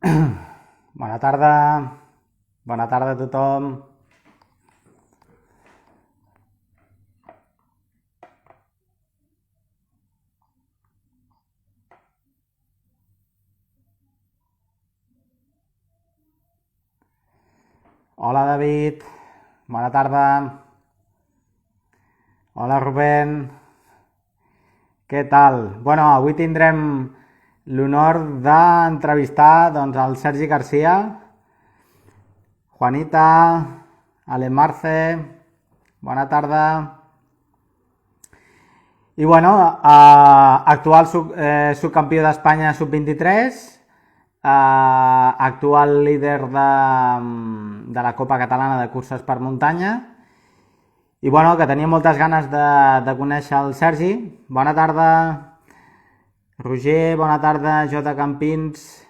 Bona tarda. Bona tarda a tothom. Hola, David. Bona tarda. Hola, Rubén. Què tal? Bueno, avui tindrem l'honor d'entrevistar el Sergi Garcia, Juanita, Alemarce. Bona tarda. I bueno, actual subcampió d'Espanya sub-23, actual líder de la Copa Catalana de Curses per Muntanya. I bueno, que tenia moltes ganes de conèixer el Sergi. Bona tarda, Roger. Bona tarda, Jota Campins.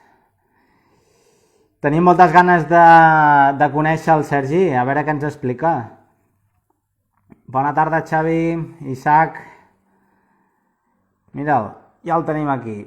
Tenim moltes ganes de conèixer el Sergi, a veure què ens explica. Bona tarda, Xavi, Isaac. Mira'l, ja el tenim aquí.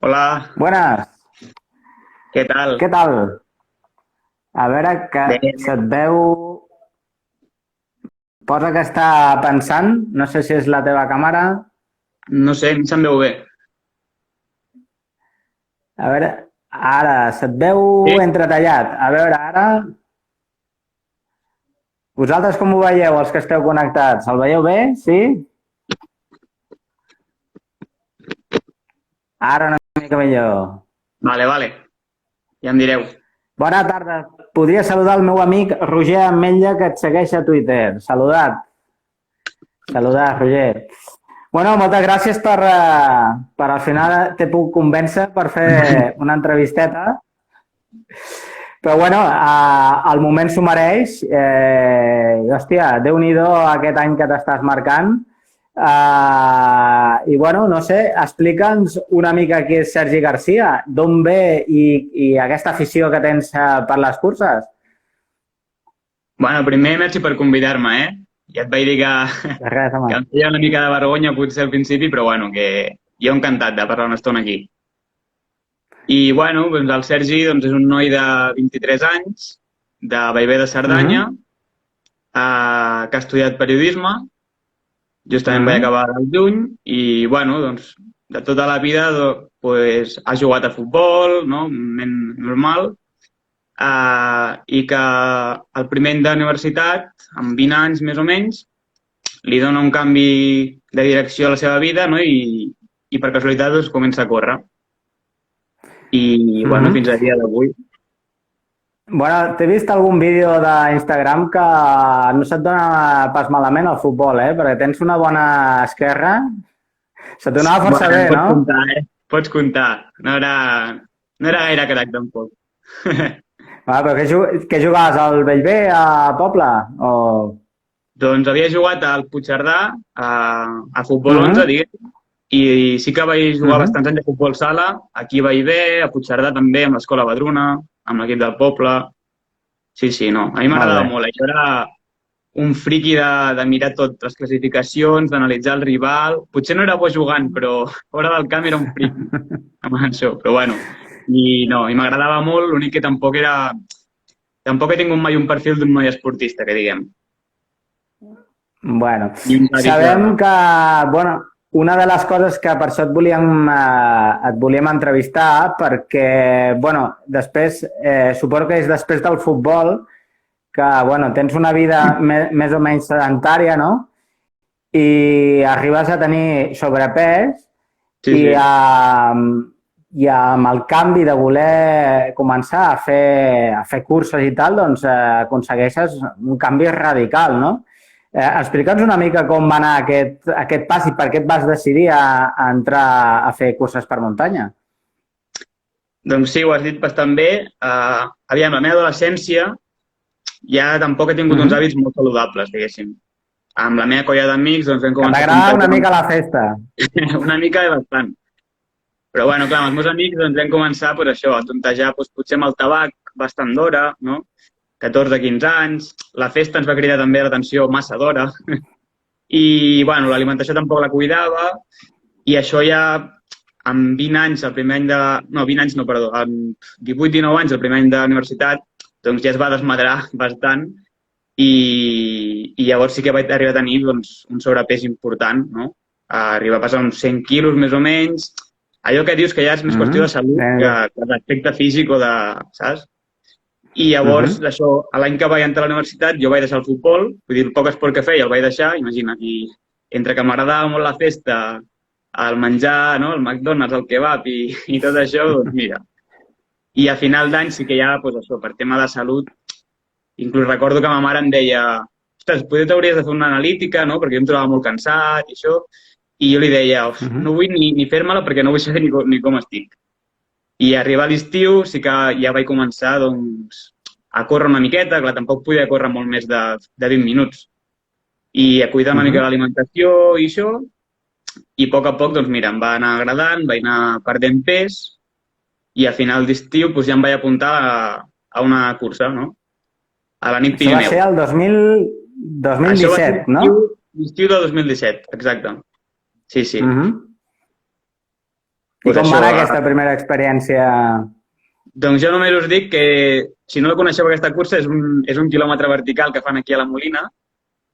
Hola, Buenas. què tal? Què tal? A veure, que Bé, se't veu... Posa que està pensant, no sé si és la teva càmera. no sé, a mi se'm veu bé. A veure, ara, se't veu Sí? entretallat. A veure, ara... Vosaltres com ho veieu, els que esteu connectats? El veieu bé? Sí? Ara una mica millor. Vale, ja em direu. Bona tarda. Podria saludar el meu amic Roger Ametlla, que et segueix a Twitter. Saludat. Saludat, Roger. Bueno, moltes gràcies per al final t'he pogut convèncer per fer una entrevisteta. Però bueno, el moment s'ho mereix. Hòstia, Déu-n'hi-do aquest any que t'estàs marcant. I bueno, no sé, explica'ns una mica qui és Sergi Garcia, d'on ve i aquesta afició que tens per les curses. Bueno, primer, merci per convidar-me, eh? Ja et vaig dir De res, que home. em feia una mica de vergonya potser al principi, però bueno, que jo encantat de parlar una estona aquí. I bueno, doncs el Sergi doncs, és un noi de 23 anys, de Bellver de Cerdanya, que ha estudiat periodisme. Justament vaig acabar el juny i, bueno, doncs, de tota la vida pues, ha jugat a futbol, no? Un nen normal, i que el primer any d'universitat, amb 20 anys més o menys, li dona un canvi de direcció a la seva vida, no? I per casualitat doncs, comença a córrer. I, bueno, fins a dia d'avui. Bueno, t'he vist algun vídeo d'Instagram que no se't dona pas malament el futbol, perquè tens una bona esquerra. Se t'ho donava força bé, Pots no? comptar, eh? Pots comptar. No era gaire crac, tampoc. Però què jugaves, al Bellver, a Poble? O... Doncs havia jugat al Puigcerdà, a futbol 11, diguem, i sí que vaig jugar bastants anys a futbol sala, aquí a Bellver, a Puigcerdà també, amb l'Escola Badruna, amb l'equip del poble. Sí, no, a mi m'agradava molt. Jo era un friqui de mirar tot, les classificacions, d'analitzar el rival. Potser no era bo jugant, però fora del camp era un friqui amb això. Però bueno, i m'agradava molt, l'únic que tampoc he tingut mai un perfil d'un noi esportista, que diguem. Bueno, sabem que, bueno, una de les coses que per això et volíem entrevistar, perquè, bueno, després, suposo que és després del futbol, que, bueno, tens una vida més o menys sedentària, no? I arribes a tenir sobrepès i amb el canvi de voler començar a fer curses i tal, doncs aconsegueixes un canvi radical, no? Explica'ns una mica com va anar aquest pas i per què et vas decidir a entrar a fer curses per muntanya. Doncs sí, ho has dit bastant bé. Aviam, la meva adolescència ja tampoc he tingut uns hàbits molt saludables, diguéssim. Amb la meva colla d'amics doncs vam començar a... T'agrada una mica la festa. Una mica i bastant. Però, bueno, clar, amb els meus amics doncs, vam començar pues, això, a tontejar doncs, potser amb el tabac bastant d'hora, no? 14-15 anys. La festa ens va cridar també l'atenció massa d'hora. I, bueno, l'alimentació tampoc la cuidava. I això ja, amb 20 anys, el primer any de... No, 20 anys no, perdó. Amb 18-19 anys, el primer any de la universitat, doncs ja es va desmadrar bastant. I llavors sí que vaig arribar a tenir doncs, un sobrepès important, no? Arriba a passar uns 100 quilos més o menys. Allò que dius que ja és més qüestió de salut que d'aspecte físic o de... saps? I llavors, això, l'any que vaig entrar a la universitat, jo vaig deixar el futbol, vull dir, el poc esport que feia el vaig deixar, imagina't, i entre que m'agradava molt la festa, el menjar, no? El McDonald's, el kebab i tot això, doncs mira. I a final d'any sí que ja, doncs això, per tema de salut, inclús recordo que ma mare em deia ostres, potser t'hauries de fer una analítica, no? Perquè jo em trobava molt cansat i això, i jo li deia, no vull ni fer-me-la perquè no vull saber ni com estic. I arribar a l'estiu sí que ja vaig començar doncs, a córrer una miqueta, clar, tampoc podia córrer molt més de 20 minuts. I a cuidar una mica l'alimentació i això, i a poc, doncs mira, em va anar agradant, vaig anar perdent pes, i a final d'estiu doncs, ja em vaig apuntar a una cursa, no? A la nit Pirineu. Això va ser el 2017, no? L'estiu de 2017, exacte. Sí, sí. I com va anar aquesta primera experiència? Doncs jo només us dic que, si no la coneixeu, aquesta cursa és un quilòmetre vertical que fan aquí a la Molina,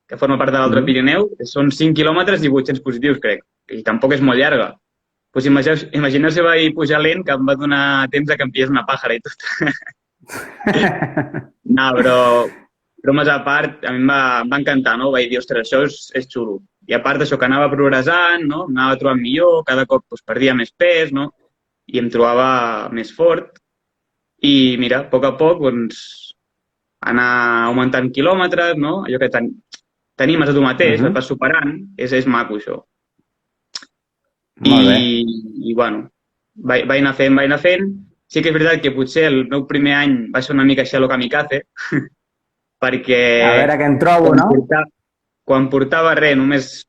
que forma part de l'Altre Pirineu. Són 5 quilòmetres i 800 positius, crec. I tampoc és molt llarga. Doncs imagineu si vaig pujar lent, que em va donar temps que em pillés una pàjara i tot. No, però bromes a part, a mi em va encantar, no? Vaig dir, ostres, això és xulo. I a part d'això que anava progressant, no? Anava trobant millor, cada cop doncs, perdia més pes, no? I em trobava més fort. I mira, a poc, doncs, anar augmentant quilòmetres, no? Allò que t'animes a tu mateix, et vas superant, és maco, això. I bueno, vaig anar fent. Sí que és veritat que potser el meu primer any va ser una mica així a lo kamikaze, perquè... A veure què em trobo, no? Quan portava res, només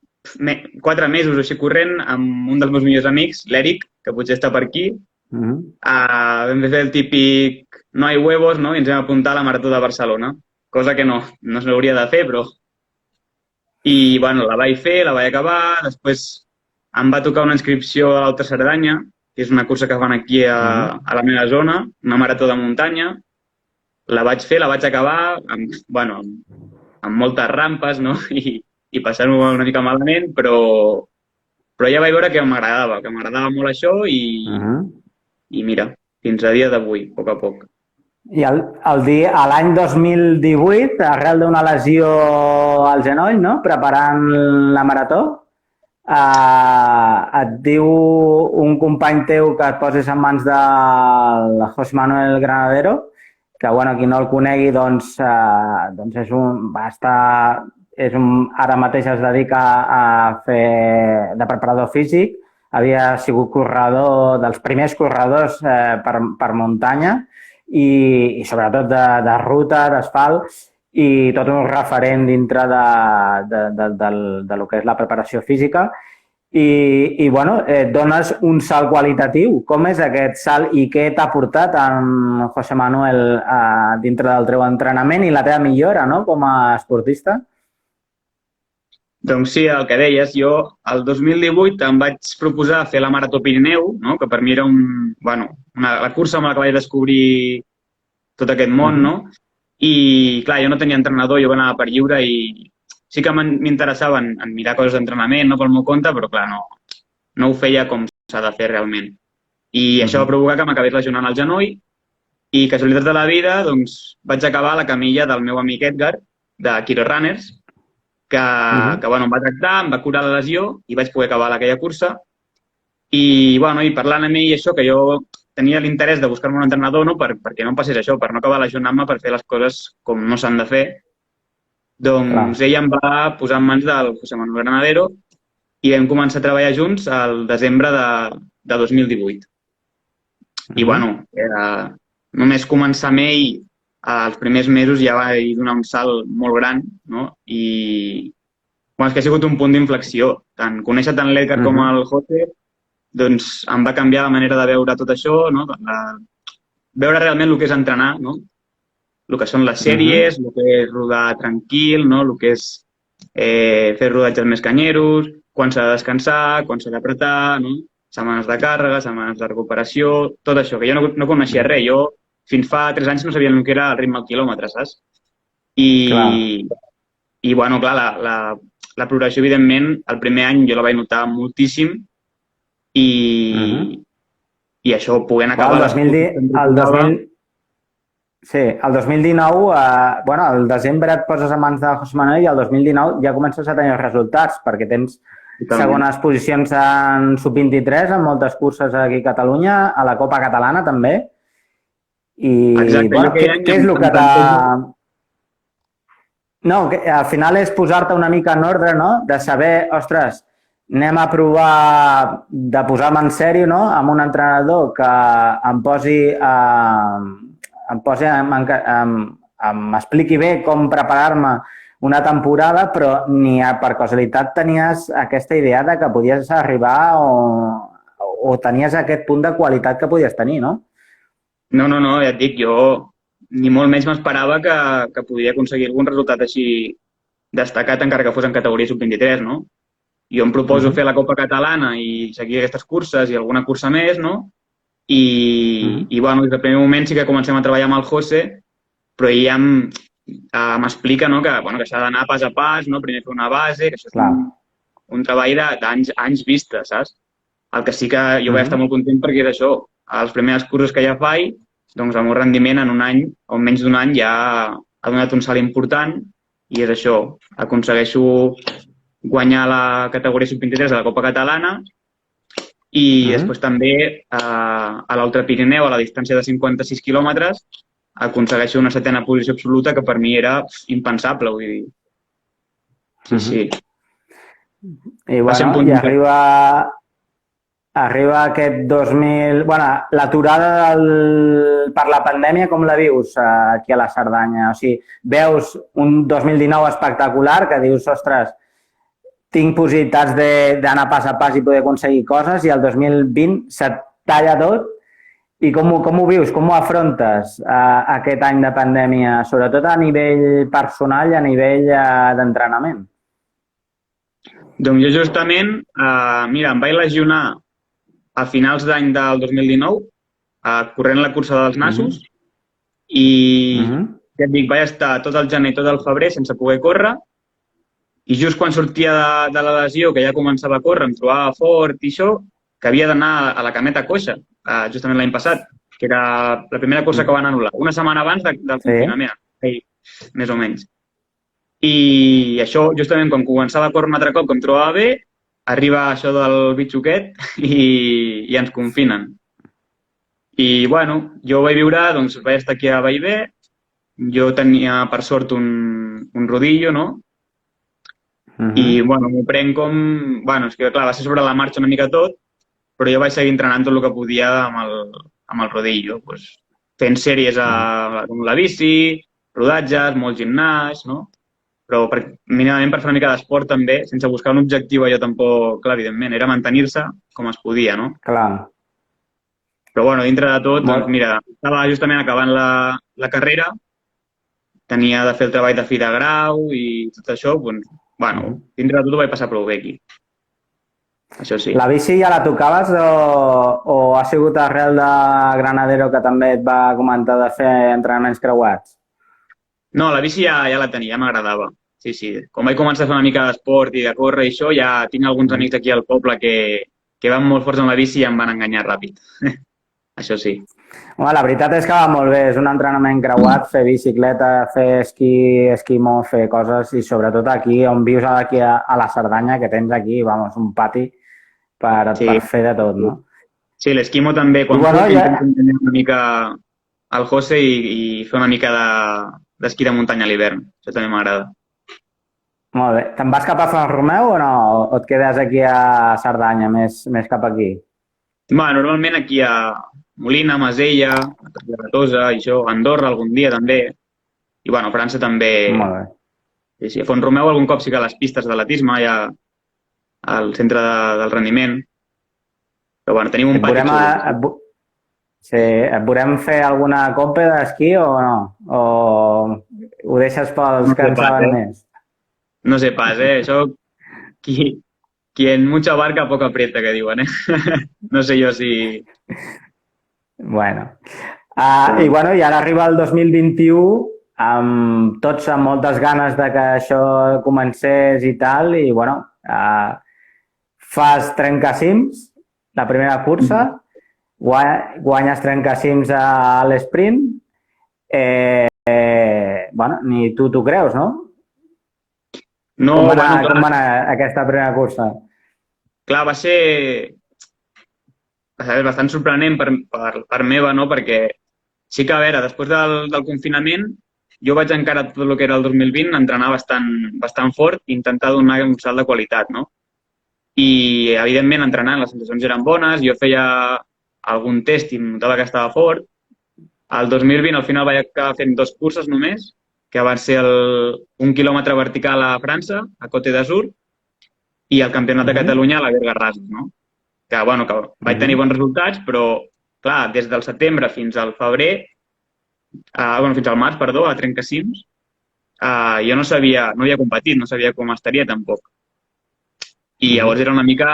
4 mesos o així corrent, amb un dels meus millors amics, l'Eric, que potser està per aquí, vam fer el típic no hay huevos, no? I ens vam apuntar a la Marató de Barcelona, cosa que no s'hauria de fer, però... I, bueno, la vaig fer, la vaig acabar, després em va tocar una inscripció a l'Alta Cerdanya, que és una cursa que fan aquí a la meva zona, una marató de muntanya. La vaig fer, la vaig acabar, amb moltes rampes, no? I passant-ho una mica malament, però ja vaig veure que m'agradava molt això i mira, fins a dia d'avui, a poc. I l'any 2018, arrel d'una lesió al genoll, no? Preparant la marató, et diu un company teu que et posis en mans del José Manuel Granadero, que, bueno, qui no el conegui, doncs ara mateix es dedica a fer de preparador físic, havia sigut corredor dels primers corredors per muntanya i sobretot de ruta, d'asfalt, i tot un referent dintre de lo que és la preparació física. I bueno, dones un salt qualitatiu. Com és aquest salt i què t'ha portat en José Manuel dintre del teu entrenament i la teva millora, no?, com a esportista? Doncs sí, el que deies, jo el 2018 em vaig proposar fer la Marató Pirineu, no?, que per mi era la cursa amb la que vaig descobrir tot aquest món, no? I, clar, jo no tenia entrenador, jo anava per lliure i sí que m'interessava en mirar coses d'entrenament, no pel meu compte, però, clar, no ho feia com s'ha de fer realment. I això va provocar que m'acabés lesionant el genoll i, casualitats de la vida, doncs, vaig acabar a la camilla del meu amic Edgar, de Kiro Runners, que em va tractar, em va curar la lesió i vaig poder acabar aquella cursa. I parlant amb ell i això, que jo tenia l'interès de buscar-me un entrenador, no? Perquè no em passés això, per no acabar lesionant-me per fer les coses com no s'han de fer. Doncs ell em va posar en mans del José Manuel Granadero i vam començar a treballar junts al desembre de 2018. I, només començar amb ell, els primers mesos ja vaig donar un salt molt gran, no? I és que ha sigut un punt d'inflexió. Conèixer tant l'Edgar com el José doncs em va canviar la manera de veure tot això, no? Veure realment el que és entrenar, no? El que són les sèries, el que és rodar tranquil, no? El que és fer rodatges més canyeros, quan s'ha de descansar, quan s'ha d'apretar, no? Setmanes de càrrega, setmanes de recuperació, tot això, que jo no coneixia res. Jo fins fa 3 anys no sabia el que era el ritme al quilòmetre, saps? I bueno, clar, la progressió, evidentment, el primer any jo la vaig notar moltíssim i això, podent acabar... Sí, el 2019, bueno, al desembre et poses a mans de José Manuel i el 2019 ja comences a tenir els resultats perquè tens segones posicions en sub-23 en moltes curses aquí a Catalunya, a la Copa Catalana també. I exacte, bueno, què és el que t'ha... No, al final és posar-te una mica en ordre, no? De saber, ostres, anem a provar de posar-me en sèrio, no? Amb un entrenador que m'expliqui bé com preparar-me una temporada, però ni per casualitat tenies aquesta idea de que podies arribar o tenies aquest punt de qualitat que podies tenir, no? No, ja et dic, jo ni molt menys m'esperava que podia aconseguir algun resultat així destacat, encara que fos en categoria sub-23, no? Jo em proposo fer la Copa Catalana i seguir aquestes curses i alguna cursa més, no? I bueno, des del primer moment sí que comencem a treballar amb el José, però ella m'explica, no, que s'ha d'anar pas a pas, no? Primer fer una base, que això és un treball d'anys vista, saps? El que sí que jo vaig estar molt content perquè és això, a les primeres curses que ja faig, doncs el meu rendiment en un any, o en menys d'un any, ja ha donat un salt important i és això, aconsegueixo guanyar la categoria sub-23 de la Copa Catalana i després també a l'Ultra Pirineu, a la distància de 56 quilòmetres, aconsegueixo una 7a posició absoluta que per mi era impensable, vull dir. Sí. I bueno, i arriba aquest 2000... Bueno, l'aturada per la pandèmia, com la vius aquí a la Cerdanya? O sigui, veus un 2019 espectacular que dius, ostres, tinc possibilitats d'anar pas a pas i poder aconseguir coses, i el 2020 se't talla tot. I com ho vius? Com ho afrontes, aquest any de pandèmia, sobretot a nivell personal i a nivell d'entrenament? Doncs jo justament, mira, em vaig lesionar a finals d'any del 2019, corrent la cursa dels nassos, i ja et dic, vaig estar tot el gener i tot el febrer sense poder córrer, i just quan sortia de la lesió, que ja començava a córrer, em trobava fort i això, que havia d'anar a la Cameta Coixa, justament l'any passat, que era la primera cursa que van anul·lar, una setmana abans del confinament, més o menys. I això, justament quan començava a córrer un altre cop, que em trobava bé, arriba això del bitxo aquest i ens confinen. I, bueno, jo vaig viure, doncs vaig estar aquí a Bellver, jo tenia, per sort, un rodillo, no? I, bueno, m'ho prenc com... Bueno, és que, clar, va ser sobre la marxa una mica tot, però jo vaig seguir entrenant tot el que podia amb el rodillo, doncs, fent sèries amb la bici, rodatges, molt gimnàs, no? Però mínimament per fer una mica d'esport també, sense buscar un objectiu allò tampoc, clar, evidentment, era mantenir-se com es podia, no? Clar. Però, bueno, dintre de tot, doncs, mira, estava justament acabant la carrera, tenia de fer el treball de fi de grau i tot això, doncs, bueno, dintre de tot ho vaig passar prou bé aquí. Això sí. La bici ja la tocaves o ha sigut arrel de Granadero que també et va comentar de fer entrenaments creuats? No, la bici ja la tenia, ja m'agradava. Sí. Quan vaig començar a fer una mica d'esport i de córrer i això, ja tinc alguns amics aquí al poble que van molt forts amb la bici i em van enganyar ràpid. Això sí. Home, la veritat és que va molt bé. És un entrenament creuat, fer bicicleta, fer esquimó, fer coses, i sobretot aquí on vius aquí a la Cerdanya, que tens aquí, vamos, un pati per fer de tot, no? Sí, l'esquimó també. Quan intento entendre una mica al José i fer una mica d'esquí de muntanya a l'hivern. Això també m'agrada. Molt bé. Te'n vas cap a Font-romeu o no? O et quedes aquí a Cerdanya, més cap aquí? Normalment aquí a Molina, Masella, a Tortosa, i això, Andorra algun dia també. I, a França també. Molt bé. Sí, a Font-romeu algun cop sí que a les pistes d'atletisme, ja al centre del rendiment. Però bueno, tenim un Et pati veurem, xulo. sí, et veurem fer alguna copa d'esquí o no? O ho deixes pels No que sé en pas, saben eh? més? No sé pas, eh? Això, qui, qui en mucha barca poco aprieta, que diuen, eh? No sé jo si... Bueno. Però I bueno. bueno, i ara arriba el 2021 amb tots amb moltes ganes de que això comencés i tal, i bueno, fas trencacims, la primera cursa, guanyes trencacims a l'esprint, bueno, ni tu t'ho creus, no? No, bueno, Com clar, va anar aquesta primera cursa? clar, va ser bastant sorprenent per meva, no? Perquè sí que, a veure, després del confinament, jo vaig encara tot el que era el 2020 entrenar bastant fort i intentar donar un salt de qualitat, no? I, evidentment, entrenant les sensacions eren bones, jo feia algun test i notava que estava fort. El 2020 al final vaig acabar fent 2 curses només, que van ser un quilòmetre vertical a França, a Côte d'Azur, i el Campionat de Catalunya a la Berga Rasos, no? Bueno, que vaig tenir bons resultats, però, clar, des del setembre fins al febrer, bueno, fins al març, perdó, a Trencacims, jo no havia competit, no sabia com estaria tampoc. I llavors era una mica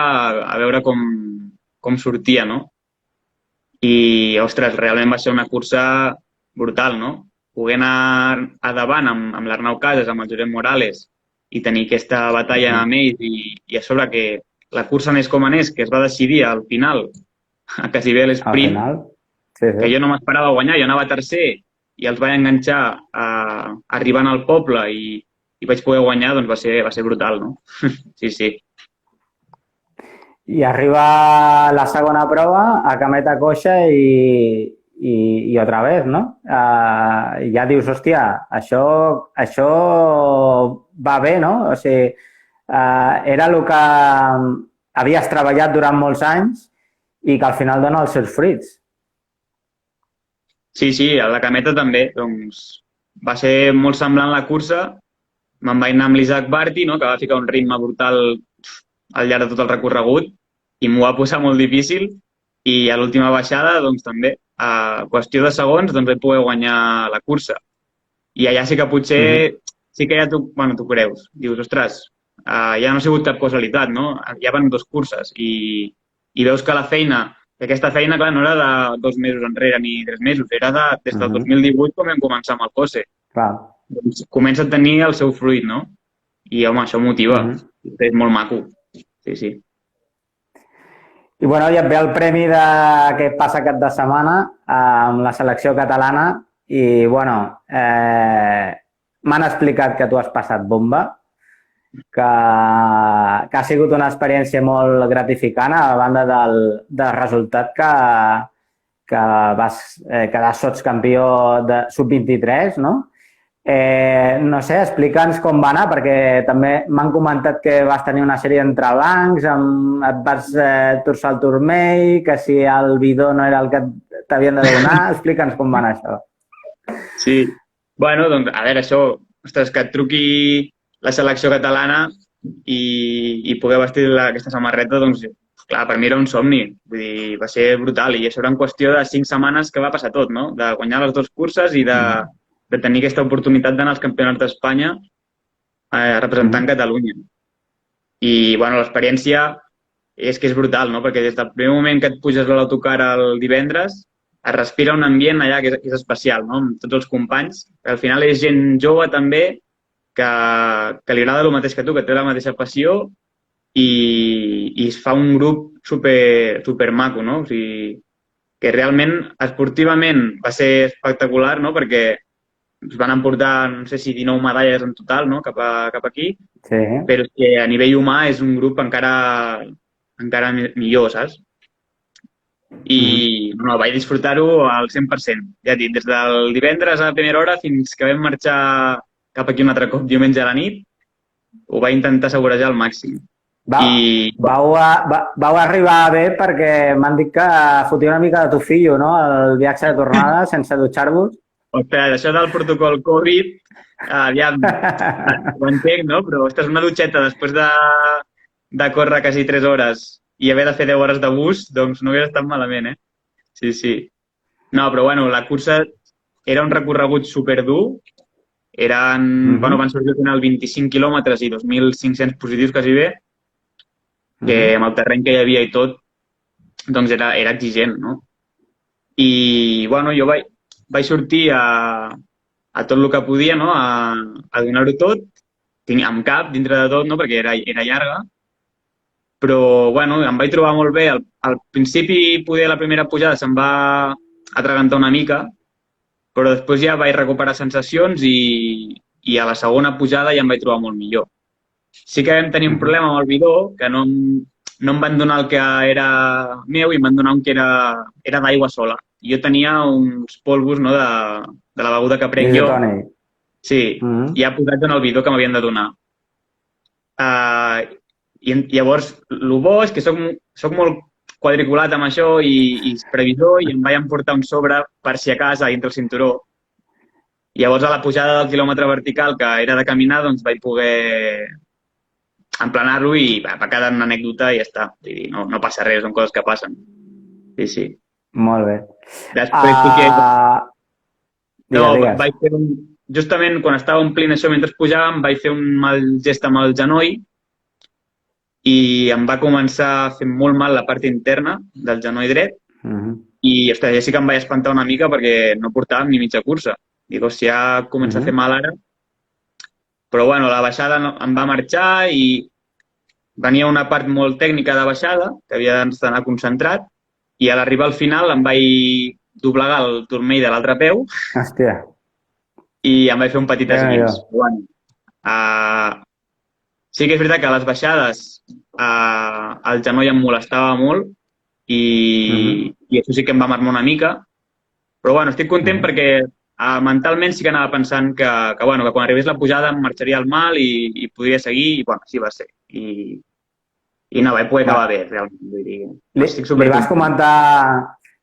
a veure com sortia, no? I, ostres, realment va ser una cursa brutal, no? Poder anar a davant amb l'Arnau Casas, amb el Josep Morales, i tenir aquesta batalla amb ells, i a sobre que la cursa anés com anés, que es va decidir al final, a quasi bé Al l'esprint, final? Sí, que sí. jo no m'esperava guanyar, jo anava tercer i els vaig enganxar arribant al poble i vaig poder guanyar, doncs va ser brutal, no? Sí, sí. I arriba la segona prova a cameta coixa i otra vez, no? Ja dius, hòstia, això va bé, no? O sigui, era el que havies treballat durant molts anys i que al final dona els seus fruits. Sí, sí, a la cameta també, doncs va ser molt semblant la cursa, me'n vaig anar amb l'Isaac Barty, no? Que va ficar un ritme brutal al llarg de tot el recorregut i m'ho va posar molt difícil i a l'última baixada, doncs també, a qüestió de segons, doncs vaig poder guanyar la cursa. I allà sí que potser, sí que ja t'ho creus. Dius, ostres, ja no ha sigut cap casualitat, no? Ja van 2 curses i veus que la feina, que aquesta feina, clar, no era de 2 mesos enrere ni 3 mesos, era des del 2018 quan vam començar amb el COSE. Clar. Doncs comença a tenir el seu fruit, no? I, home, això motiva. És molt maco. Sí, sí. I bueno, ja et ve el premi que passa aquest de setmana amb la selecció catalana i bueno, m'han explicat que tu has passat bomba, que ha sigut una experiència molt gratificant a banda del resultat que vas quedar sotscampió de sub-23, no? No sé, explica'ns com va anar, perquè també m'han comentat que vas tenir una sèrie d'entrebancs, et vas torçar el turmell, que si el bidó no era el que t'havien de donar. Explica'ns com va anar això. Sí. Bueno, doncs, a veure, això, ostres, que et truqui la selecció catalana i poder vestir aquesta samarreta, doncs, clar, per mi era un somni. Vull dir, va ser brutal. I això era en qüestió de 5 setmanes que va passar tot, no? De guanyar les 2 curses i de tenir aquesta oportunitat d'anar als campionats d'Espanya representant Catalunya. I, bueno, l'experiència és que és brutal, no? Perquè des del primer moment que et puges a l'autocar el divendres es respira un ambient allà que és especial, no? Amb tots els companys. Al final és gent jove també que li agrada el mateix que tu, que té la mateixa passió i es fa un grup super maco, no? O sigui, que realment esportivament va ser espectacular, no? Perquè ens van emportar, no sé si 19 medalles en total, no? Cap aquí. Sí. Però és que a nivell humà és un grup encara millor, saps? I no, vaig disfrutar-ho al 100%. Ja et dic, des del divendres a primera hora fins que vam marxar cap aquí un altre cop diumenge a la nit, ho vaig intentar assaborejar al màxim. Vau arribar bé perquè m'han dit que fotia una mica de tufillo, no? El viatge de tornada sense dutxar-vos. Ostres, això del protocol Covid, aviam, ho entenc, no? Però, ostres, una dutxeta després de córrer quasi 3 hores i haver de fer 10 hores de bus, doncs no hauria estat malament, eh? Sí, sí. No, però bueno, la cursa era un recorregut superdur. Bueno, van sortir al final 25 quilòmetres i 2.500 positius quasi bé, que amb el terreny que hi havia i tot, doncs era exigent, no? I, bueno, jo vaig sortir a tot el que podia, no? A donar-ho tot, amb cap, dintre de tot, no? Perquè era llarga, però, bueno, em vaig trobar molt bé. Al principi, poder la primera pujada se'm va atragantar una mica, però després ja vaig recuperar sensacions i a la segona pujada ja em vaig trobar molt millor. Sí que vam tenir un problema amb el bidó, que no em van donar el que era meu i em van donar un que era d'aigua sola. Jo tenia uns polvos, no, de la beguda que prenc jo. Sí, ja posats en el bidó que m'havien de donar. I llavors, el bo és que soc molt quadriculat amb això i previsor i em vaig emportar un sobre per si a casa dintre el cinturó. Llavors, a la pujada del quilòmetre vertical, que era de caminar, doncs vaig poder emplenar-lo i va quedar una anècdota i ja està. Vull dir, no passa res, són coses que passen. Sí, sí. Molt bé. Després sí que... Vaig fer justament quan estava omplint això mentre pujàvem, vaig fer un mal gest amb el genoll i em va començar a fer molt mal la part interna del genoll dret i, ostres, ja sí que em vaig espantar una mica perquè no portàvem ni mitja cursa. Dic, hòstia, comença a fer mal ara. Però, bueno, la baixada em va marxar i venia una part molt tècnica de baixada, que havia d'anar concentrat, i a l'arribar al final em vaig doblegar el turmell de l'altre peu. Hòstia. I em vaig fer un petit esguins. Bueno, sí que és veritat que a les baixades el genoll em molestava molt i això sí que em va marmar una mica. Però, bueno, estic content perquè mentalment sí que anava pensant que quan arribés la pujada em marxaria el mal i podria seguir i, bueno, així va ser. I no, vaig poder acabar bé, realment. Li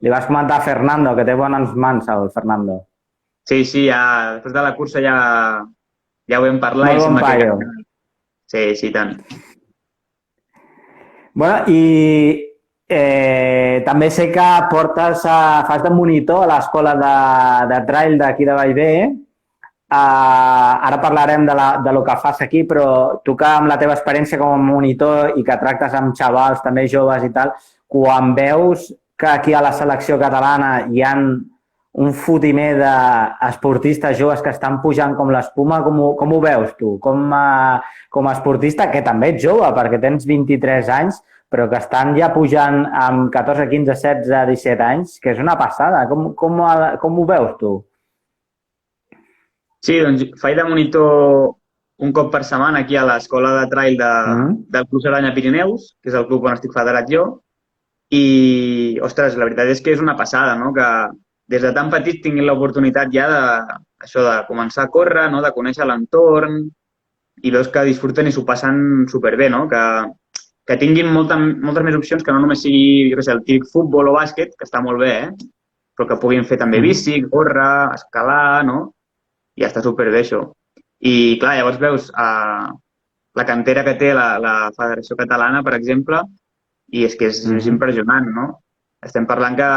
vas comentar a Fernando, que té bones mans, el Fernando. Sí, després de la cursa ja ho vam parlar. Molt bon paio. Sí, tant. Bueno, i també sé que fas de monitor a l'escola de trail d'aquí de Bellver. Ara parlarem de lo que fas aquí, però tu que amb la teva experiència com a monitor i que tractes amb xavals també joves i tal, quan veus que aquí a la selecció catalana hi ha un fotimer d'esportistes joves que estan pujant com l'espuma, com ho veus tu? Com a esportista, que també ets jove, perquè tens 23 anys, però que estan ja pujant amb 14, 15, 16, 17 anys, que és una passada. Com ho veus tu? Sí, doncs faig de monitor un cop per setmana aquí a l'escola de trail del Club Cerdanya Pirineus, que és el club on estic federat jo, i, ostres, la veritat és que és una passada, no?, que des de tan petit tinguin l'oportunitat ja de començar a córrer, no?, de conèixer l'entorn, i veus que disfruten i s'ho passen superbé, no?, que tinguin moltes més opcions que no només sigui, jo què sé, el típic futbol o bàsquet, que està molt bé, però que puguin fer també bici, córrer, escalar, no?, i ja està superbé això. I, clar, llavors veus la cantera que té la Federació Catalana, per exemple, i és que és impressionant, no? Estem parlant que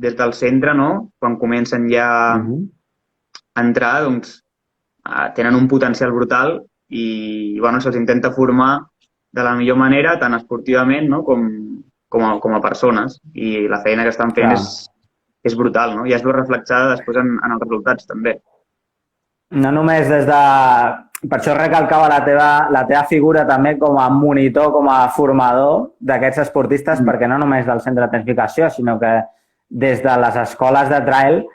des del centre, no?, quan comencen ja a entrar, doncs, tenen un potencial brutal i, bueno, se'ls intenta formar de la millor manera, tant esportivament, no?, com a persones. I la feina que estan fent és brutal, no? I es veu reflexada després en els resultats, també. No només des de... Per això recalcava la teva figura també com a monitor, com a formador d'aquests esportistes, perquè no només del centre de tecnificació, sinó que des de les escoles de trail,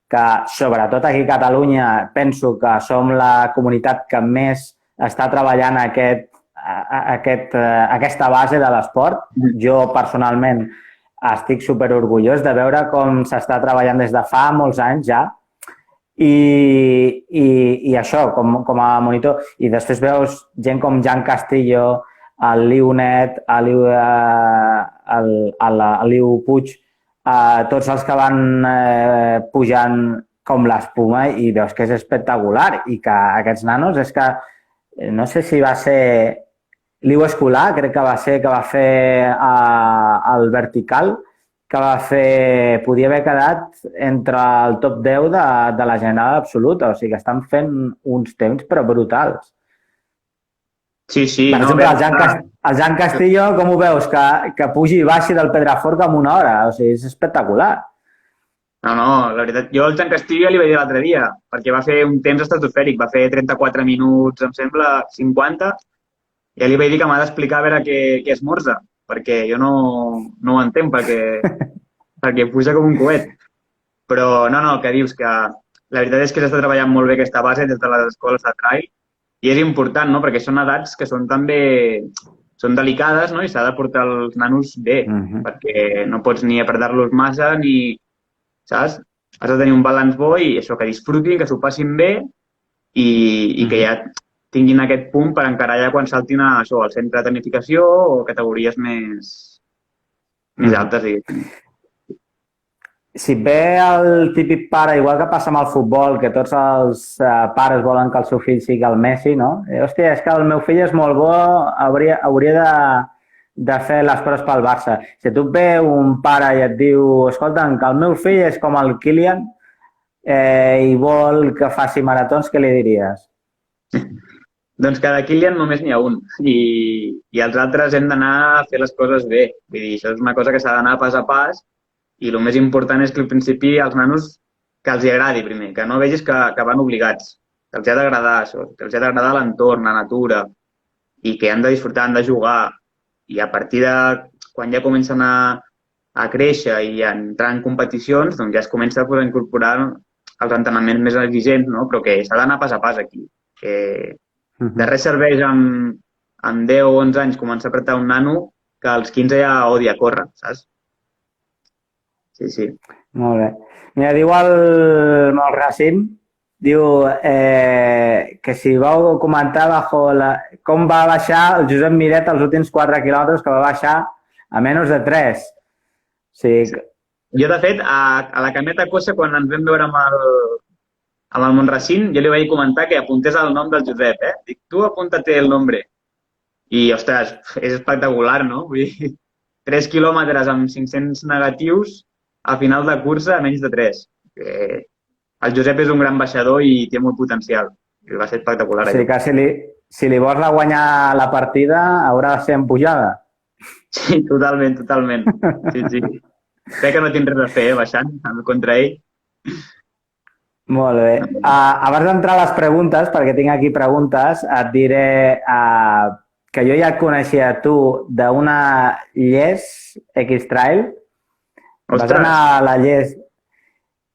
que sobretot aquí a Catalunya penso que som la comunitat que més està treballant aquesta base de l'esport. Jo personalment estic superorgullós de veure com s'està treballant des de fa molts anys ja. I això, com a monitor. I després veus gent com Jan Castillo, el Liu Net, el Liu Puig, tots els que van pujant com l'espuma i veus que és espectacular i que aquests nanos és que no sé si va ser Liu Escolar, crec que va ser, que va fer el vertical, que va fer, podia haver quedat entre el top 10 de la general absoluta, o sigui que estan fent uns temps però brutals. Sí, sí, Per no, exemple, vam estar... el Jan Castillo, com ho veus? Que pugi i baixi del Pedraforca en una hora, o sigui, és espectacular. No, no, la veritat, jo al Jean Castillo li vaig dir l'altre dia, perquè va fer un temps estratosfèric, va fer 34 minuts, em sembla, 50, i ja li vaig dir que m'ha d'explicar a veure què esmorza, perquè jo no ho entenc, perquè puja com un coet. Però no, el que dius, que la veritat és que s'està treballant molt bé aquesta base des de les escoles de trail, i és important, no?, perquè són edats que són també són delicades, no?, i s'ha de portar els nanos bé, perquè no pots ni apretар-los massa ni... saps? Has de tenir un balanç bo i això, que disfrutin, que s'ho passin bé i que ja tinguin aquest punt per encarar ja quan saltin a això, al centre de tecnificació o categories més altes, diguéssim. Si et ve el típic pare, igual que passa amb el futbol, que tots els pares volen que el seu fill sigui el Messi, no? Hòstia, és que el meu fill és molt bo, hauria de fer les coses pel Barça. Si tu et ve un pare i et diu, escolta, que el meu fill és com el Kylian i vol que faci maratons, què li diries? Doncs cada Kylian només n'hi ha un i els altres hem d'anar a fer les coses bé. Vull dir, això és una cosa que s'ha d'anar pas a pas i el més important és que al principi als nanos que els hi agradi primer, que no vegis que van obligats, que els ha d'agradar això, que els ha d'agradar l'entorn, la natura i que han de disfrutar, han de jugar. I a partir de quan ja comencen a créixer i a entrar en competicions, doncs ja es comença a incorporar els entrenaments més exigents, no? Però que s'ha d'anar pas a pas aquí. Que de res serveix amb 10 o 11 anys començar a apretar un nano que als 15 ja odia córrer, saps? Sí, sí. Molt bé. Mira, diu el Racim, diu que si vau comentar com va baixar el Josep Miret els últims 4 quilòmetres, que va baixar a menys de 3. O sigui... Jo, de fet, a la cameta Cossa, quan ens vam veure amb el Montracín, jo li vaig comentar que apuntés el nom del Josep, eh? Dic, tu apunta-te el nombre. I, ostres, és espectacular, no? Vull dir, 3 quilòmetres amb 500 negatius a final de cursa a menys de 3. El Josep és un gran baixador i té molt potencial. I va ser espectacular. O sigui que si li vols guanyar la partida haurà de ser en pujada. Sí, totalment. Sí, sí. Crec que no tinc res a fer, baixant contra ell. Molt bé. Abans d'entrar a les preguntes, perquè tinc aquí preguntes, et diré que jo ja et coneixia a tu d'una Lles X-Trail. Vas anar a la Lles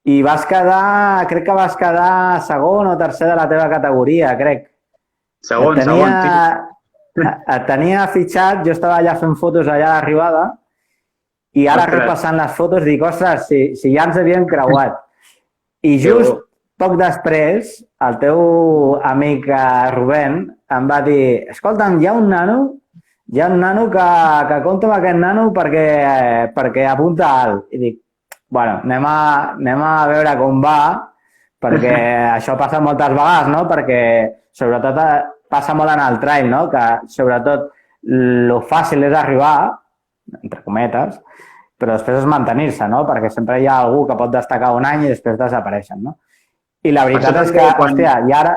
i crec que vas quedar segon o tercer de la teva categoria, crec. Segon. Et tenia fitxat, jo estava allà fent fotos allà a l'arribada i ara repassant les fotos dic, ostres, si ja ens havien creuat. I just poc després, el teu amic Rubén em va dir, escolta'm, hi ha un nano que compta amb aquest nano perquè apunta alt. I dic, bueno, anem a veure com va, perquè això passa moltes vegades, no? Perquè sobretot passa molt en el trail, no? Que sobretot lo fàcil és arribar, entre cometes, però després és mantenir-se, no? Perquè sempre hi ha algú que pot destacar un any i després desapareixen, no? I la veritat és que, hòstia, i ara...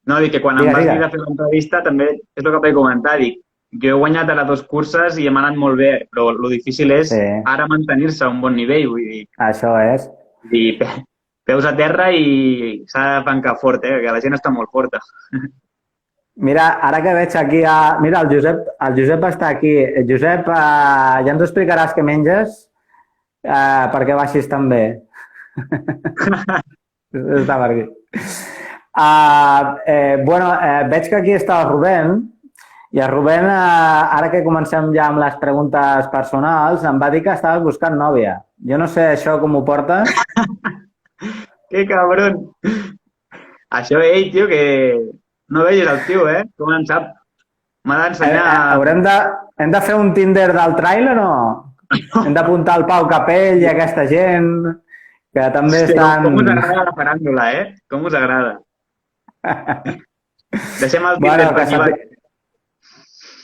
No, dic que quan em vas dir de fer l'entrevista també és el que vaig comentar, dic, jo he guanyat a les 2 curses i hem anat molt bé, però el difícil és ara mantenir-se a un bon nivell, vull dir... Això és. Dir, peus a terra i s'ha de pencar fort, que la gent està molt forta. Mira, ara que veig aquí... Mira, el Josep està aquí. Josep, ja ens explicaràs què menges perquè baixis tan bé. Està per aquí. Veig que aquí està el Rubén i el Rubén, ara que comencem ja amb les preguntes personals, em va dir que estaves buscant nòvia. Jo no sé això com ho portes. Que cabron! Això ell, tio, que... No vegis el tio, com en sap. M'ha d'ensenyar... Hem de fer un Tinder del trail o no? Hem d'apuntar el Pau Capell i aquesta gent que també estan... Com us agrada la faràndula, Com us agrada. Deixem el Tinder per aquí.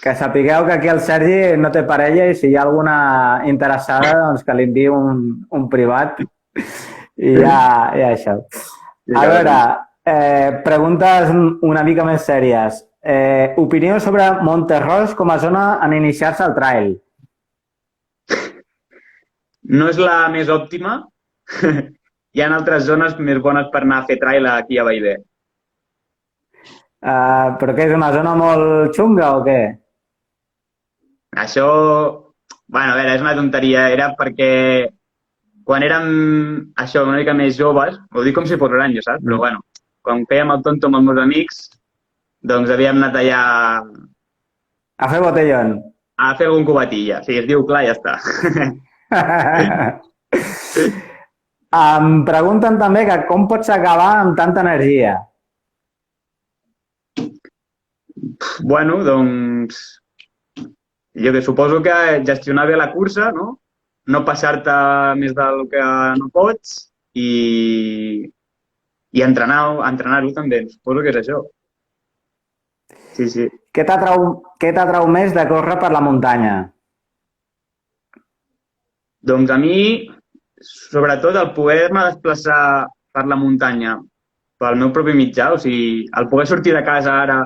Que sapigueu que aquí el Sergi no té parella i si hi ha alguna interessada, doncs que li enviï un privat i ja això. A veure, preguntes una mica més sèries. Opinió sobre Monterrois com a zona en iniciar-se al trail. No és la més òptima. Hi ha altres zones més bones per anar a fer trail aquí a Bellver. Però què, és una zona molt xunga o què? Això, bueno, a veure, és una tonteria. Era perquè quan érem, això, una mica més joves, ho dic com si fos gran, jo, saps? Però, bueno, quan fèiem el tonto amb els meus amics, doncs havíem anat allà... A fer botellón. A fer algun cubatilla. Sí, es diu clar, ja està. Em pregunten també que com pots acabar amb tanta energia? Bueno, doncs... Jo que suposo que gestionar bé la cursa, no? No passar-te més del que no pots i entrenar-ho també. Suposo que és això. Sí, sí. Què t'atrau més de córrer per la muntanya? Doncs a mi, sobretot, el poder-me desplaçar per la muntanya pel meu propi mitjà, o sigui, el poder sortir de casa ara,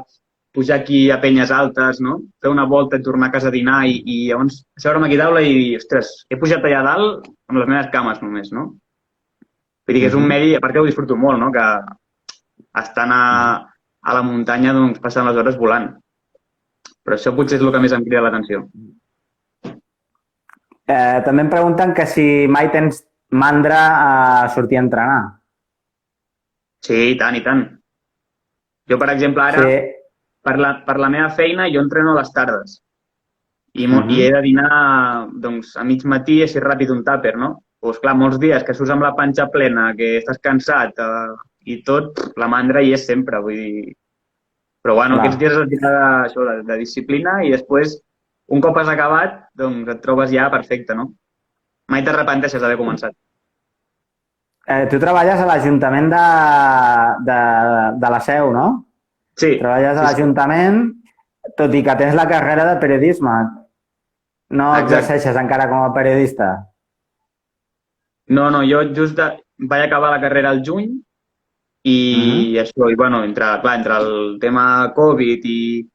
pujar aquí a Penyes Altes, no? Fer una volta i tornar a casa a dinar i llavors asseure'm aquí a taula i dir, ostres, he pujat allà dalt amb les meves cames només, no? Vull dir que és un medi, a part que ho disfruto molt, no? Que estant a la muntanya, doncs, passen les hores volant. Però això potser és el que més em crida l'atenció. També em pregunten que si mai tens mandra a sortir a entrenar. Sí, i tant, i tant. Jo, per exemple, ara, Sí. per la meva feina, jo entreno a les tardes. I he de dinar doncs, a mig matí, així ràpid, un tàper, no? Doncs clar, molts dies que surts amb la panxa plena, que estàs cansat i tot, la mandra hi és sempre, vull dir... Però bueno, Clar. aquests dies has de disciplina i després, un cop has acabat, doncs et trobes ja perfecte, no? Mai t'arrepenteixes d'haver començat. Tu treballes a l'Ajuntament de la Seu, no? Sí. Treballes a l'Ajuntament, tot i que tens la carrera de periodisme. No Exacte. exerceixes encara com a periodista? No, jo just vaig acabar la carrera al juny i això, i bueno, entre el tema Covid i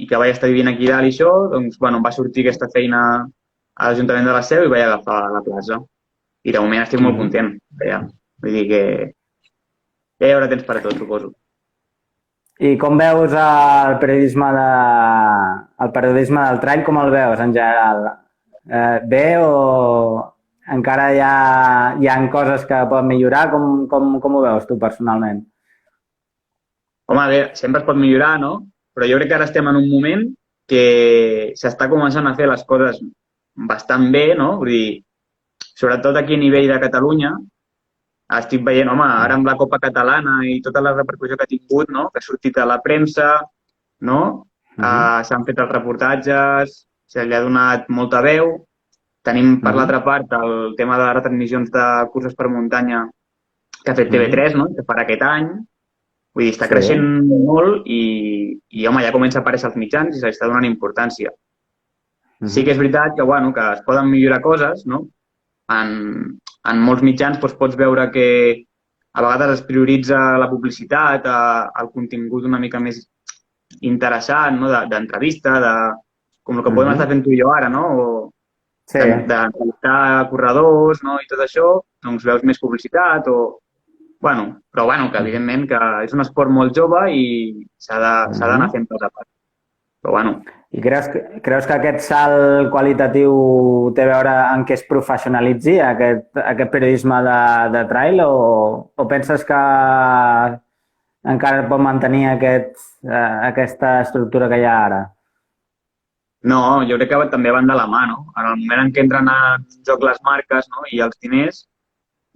que vaig estar vivint aquí dalt i això, doncs, bueno, em va sortir aquesta feina a l'Ajuntament de la Seu i vaig agafar la plaça. I de moment estic molt content. Ja. Vull dir que ja hi haurà temps per a tot, suposo. I com veus el periodisme del trail, com el veus en general? Bé o encara hi ha coses que poden millorar? Com ho veus tu personalment? Home, bé, sempre es pot millorar, no? Però jo crec que ara estem en un moment que s'està començant a fer les coses bastant bé, no? Vull dir, sobretot aquí a nivell de Catalunya, estic veient, home, ara amb la Copa Catalana i tota la repercussió que ha tingut, no? Que ha sortit a la premsa, no? S'han fet els reportatges, se li ha donat molta veu. Tenim, per l'altra part, el tema de les retransmissions de curses per muntanya que ha fet TV3, no? Que farà aquest any. Vull dir, està creixent molt i, home, ja comença a aparèixer als mitjans i s'està donant importància. Sí que és veritat que, bueno, que es poden millorar coses, no? En molts mitjans doncs, pots veure que a vegades es prioritza la publicitat, el contingut una mica més interessant, no? D'entrevista, com el que podem estar fent tu i jo ara, no? D'entrevistar corredors, no? I tot això, doncs veus més publicitat però que evidentment que és un esport molt jove i s'ha d'anar fent pas a pas. Però bueno. I creus que aquest salt qualitatiu té a veure en què es professionalitzi aquest periodisme de trail o penses que encara pot mantenir aquesta estructura que hi ha ara? No, jo crec que també van de la mà, no? En el moment en què entren en joc les marques, no? I els diners,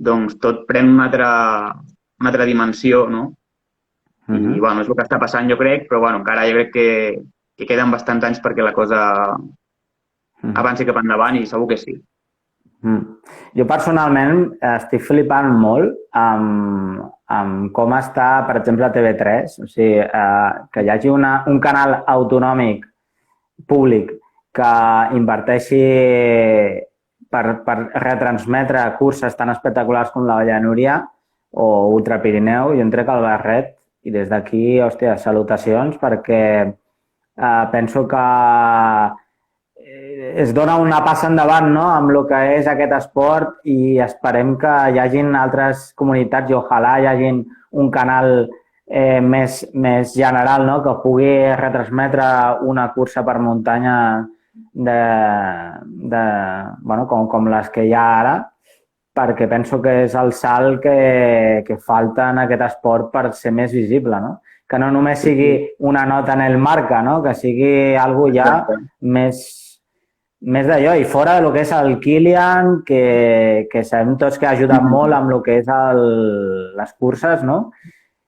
doncs tot pren una altra dimensió, no? I, bueno, és el que està passant, jo crec, però, bueno, encara jo crec que queden bastants anys perquè la cosa avanci cap endavant i segur que sí. Jo personalment estic flipant molt amb com està, per exemple, TV3, o sigui, que hi hagi un canal autonòmic públic que inverteixi per retransmetre curses tan espectaculars com la Valla de Núria o Ultra Pirineu, jo en trec el barret i des d'aquí, hòstia, salutacions perquè penso que es dona una passa endavant, no?, amb el que és aquest esport i esperem que hi hagin altres comunitats i ojalà hi hagin un canal més general, no?, que pugui retransmetre una cursa per muntanya com les que hi ha ara, perquè penso que és el salt que falta en aquest esport per ser més visible, no? Que no només sigui una nota en el marca, no?, que sigui algo ja més d'allò, i fora del que és el Kilian, que sabem tots que ha ajudat molt amb el que és les curses, no?,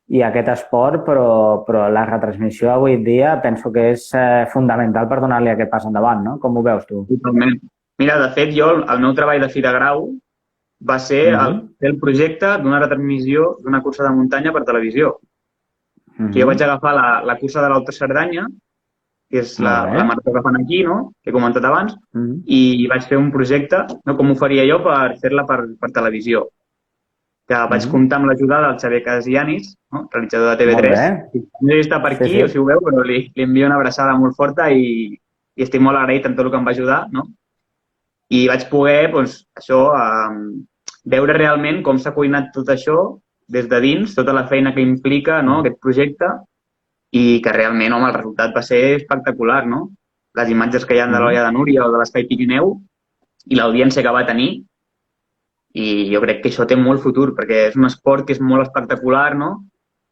i aquest esport, però la retransmissió avui dia penso que és fundamental per donar-li aquest pas endavant, no? Com ho veus tu? Totalment. Mira, de fet, jo, el meu treball de fi de grau va ser fer el projecte d'una retransmissió d'una cursa de muntanya per televisió. Jo vaig agafar la cursa de l'Alta Cerdanya, que és la marató que fan aquí, no?, que he comentat abans, i vaig fer un projecte, no?, com ho faria jo per fer-la per televisió. Que vaig comptar amb l'ajuda del Xavier Casianis, no?, realitzador de TV3. No sé si està per aquí o si ho veu, però li envio una abraçada molt forta i estic molt agraït amb tot el que em va ajudar, no? I vaig poder, doncs, això, veure realment com s'ha cuinat tot això des de dins, tota la feina que implica, no?, aquest projecte, i que realment, home, el resultat va ser espectacular, no? Les imatges que hi ha de l'Olla de Núria o de l'Espai Pirineu i l'audiència que va tenir. I jo crec que això té molt futur, perquè és un esport que és molt espectacular, no?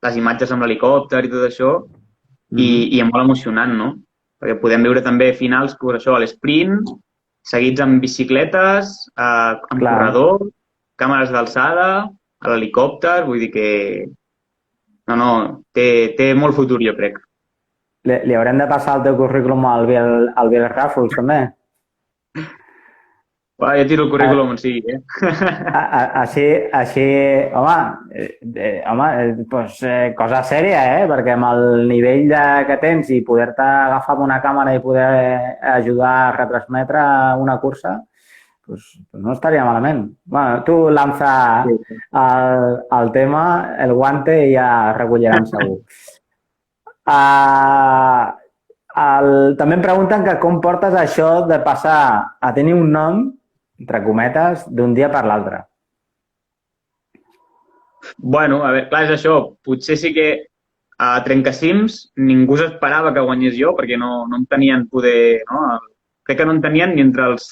Les imatges amb l'helicòpter i tot això, i és molt emocionant, no? Perquè podem veure també finals, per això, a l'esprint, seguits amb bicicletes, amb corredor, càmeres d'alçada, a l'helicòpter, vull dir que... No, té molt futur, jo crec. Li haurem de passar el teu currículum al Biel Ràfols, també? Jo tiro el currículum on sigui, Així, cosa sèria, perquè amb el nivell que tens i poder-te agafar amb una càmera i poder ajudar a retransmetre una cursa, pues no estaria malament. Bueno, tu lanza el tema, el guante i ja recolliran segur. També em pregunten que com portes això de passar a tenir un nom, entre cometes, d'un dia per l'altre. Bueno, a veure, clar, és això. Potser sí que a Trencacims ningú s'esperava que guanyés jo, perquè no em tenien poder... No? Crec que no en tenien ni entre els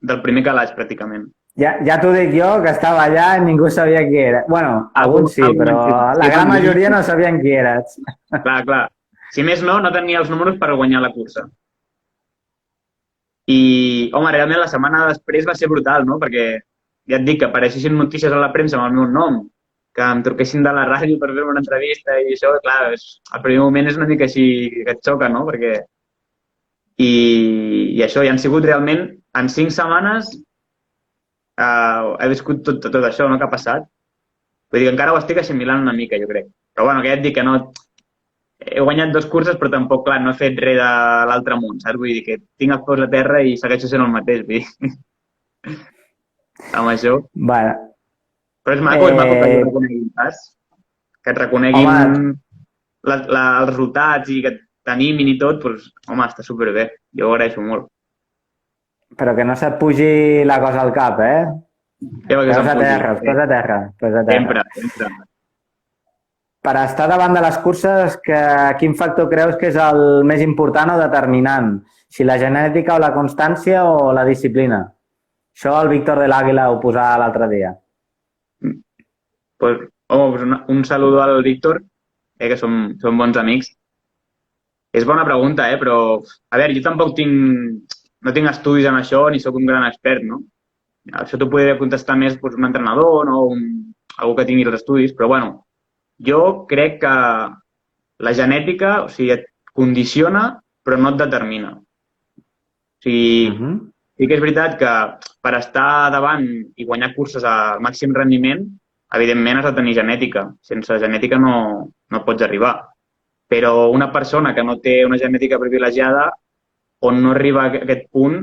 del primer calaix, pràcticament. Ja t'ho dic jo, que estava allà i ningú sabia qui era. Bueno, alguns sí, però la gran majoria no sabien qui eres. Clar. Si més no tenia els números per guanyar la cursa. I, home, realment la setmana després va ser brutal, no? Perquè ja et dic que apareixessin notícies a la premsa amb el meu nom, que em truquessin de la ràdio per fer una entrevista i això, clar, al primer moment és una mica així que et xoca, no? Perquè... I això, i han sigut realment, en 5 setmanes he viscut tot això, no?, que ha passat. Vull dir que encara ho estic assimilant una mica, jo crec. Però bueno, que ja et dic que no... He guanyat 2 curses, però tampoc, clar, no he fet res de l'altre món, saps? Vull dir que tinc els peus a terra i segueixo sent el mateix, vull dir. Amb això. Bueno. Però és maco que jo reconeguin pas. Que et reconeguin els resultats i que t'animin i tot, doncs, home, està superbé. Jo ho agraeixo molt. Però que no se't pugi la cosa al cap, Peus a terra. Sempre. Per estar davant de les curses, quin factor creus que és el més important o determinant? Si la genètica o la constància o la disciplina? Això el Víctor de l'Àguila ho posava l'altre dia. Pues un saludo al Víctor, que som bons amics. És bona pregunta, però... A veure, jo tampoc no tinc estudis en això ni sóc un gran expert, no? Això t'ho podria contestar més un entrenador, no? Algú que tingui els estudis, però bueno, jo crec que la genètica, o sigui, et condiciona, però no et determina. O sigui, sí que és veritat que per estar davant i guanyar curses al màxim rendiment, evidentment has de tenir genètica. Sense genètica no pots arribar. Però una persona que no té una genètica privilegiada on no arriba a aquest punt,